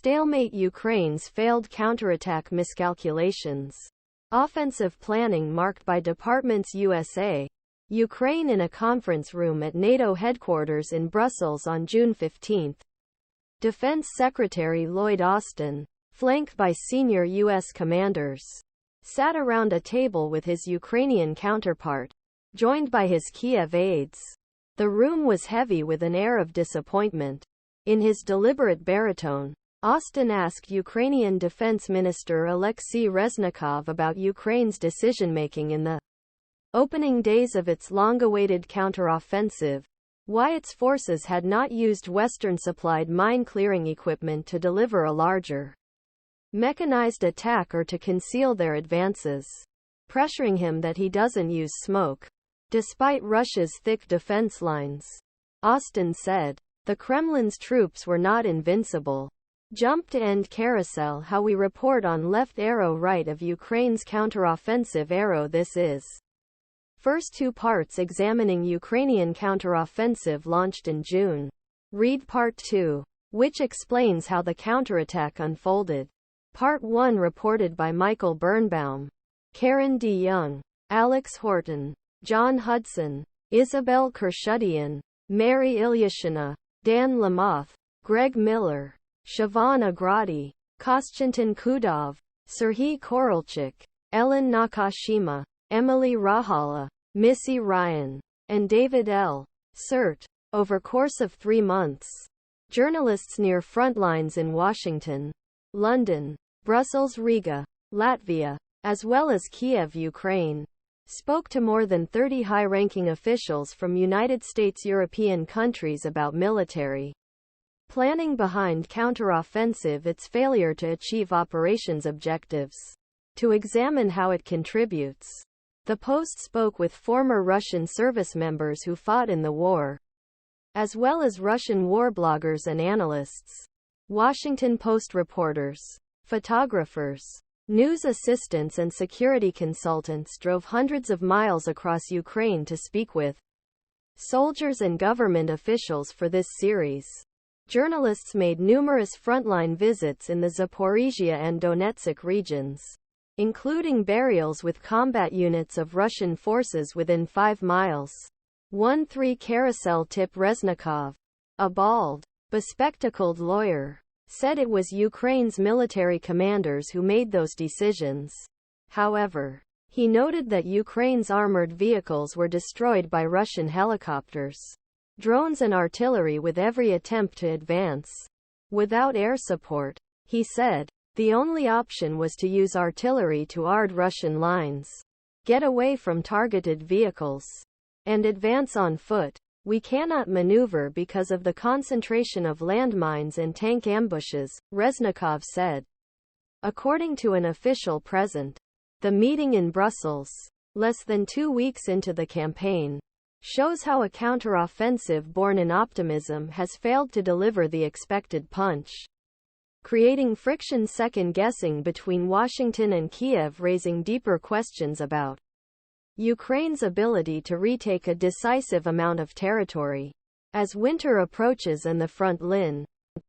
Stalemate: Ukraine's failed counterattack miscalculations. Offensive planning marked by departments. USA. Ukraine in a conference room at NATO headquarters in Brussels on June 15. Defense Secretary Lloyd Austin, flanked by senior U.S. commanders, sat around a table with his Ukrainian counterpart, joined by his Kiev aides. The room was heavy with an air of disappointment. In his deliberate baritone, Austin asked Ukrainian Defense Minister Alexei Reznikov about Ukraine's decision-making in the opening days of its long-awaited counteroffensive, why its forces had not used Western-supplied mine-clearing equipment to deliver a larger mechanized attack or to conceal their advances, pressuring him that he doesn't use smoke, despite Russia's thick defense lines. Austin said, "The Kremlin's troops were not invincible." Jump to end carousel. How we report on left arrow right of Ukraine's counteroffensive arrow. This is first two parts examining Ukrainian counteroffensive launched in June. Read Part 2, which explains how the counterattack unfolded. Part 1 reported by Michael Birnbaum, Karen D. Young, Alex Horton, John Hudson, Isabel Kershudian, Mary Ilyashina, Dan Lamoth, Greg Miller, Siobhan Agradi, Konstantin Kudov, Serhiy Korolchik, Ellen Nakashima, Emily Rahala, Missy Ryan, and David L. Sert. Over course of 3 months, journalists near front lines in Washington, London, Brussels, Riga, Latvia, as well as Kiev, Ukraine, spoke to more than 30 high-ranking officials from United States, European countries about military planning behind counteroffensive, its failure to achieve operations objectives, to examine how it contributes. The Post spoke with former Russian service members who fought in the war, as well as Russian war bloggers and analysts, Washington Post reporters, photographers, news assistants and security consultants drove hundreds of miles across Ukraine to speak with soldiers and government officials for this series. Journalists made numerous frontline visits in the Zaporizhia and Donetsk regions, including burials with combat units of Russian forces within 5 miles. 1-3 Carousel tip. Reznikov, a bald, bespectacled lawyer, said it was Ukraine's military commanders who made those decisions. However, he noted that Ukraine's armored vehicles were destroyed by Russian helicopters, drones and artillery with every attempt to advance. Without air support, he said, the only option was to use artillery to guard Russian lines, get away from targeted vehicles, and advance on foot. We cannot maneuver because of the concentration of landmines and tank ambushes, Reznikov said. According to an official present, the meeting in Brussels, less than 2 weeks into the campaign, shows how a counteroffensive born in optimism has failed to deliver the expected punch, creating friction, second-guessing between Washington and Kiev, raising deeper questions about Ukraine's ability to retake a decisive amount of territory. As winter approaches and the front line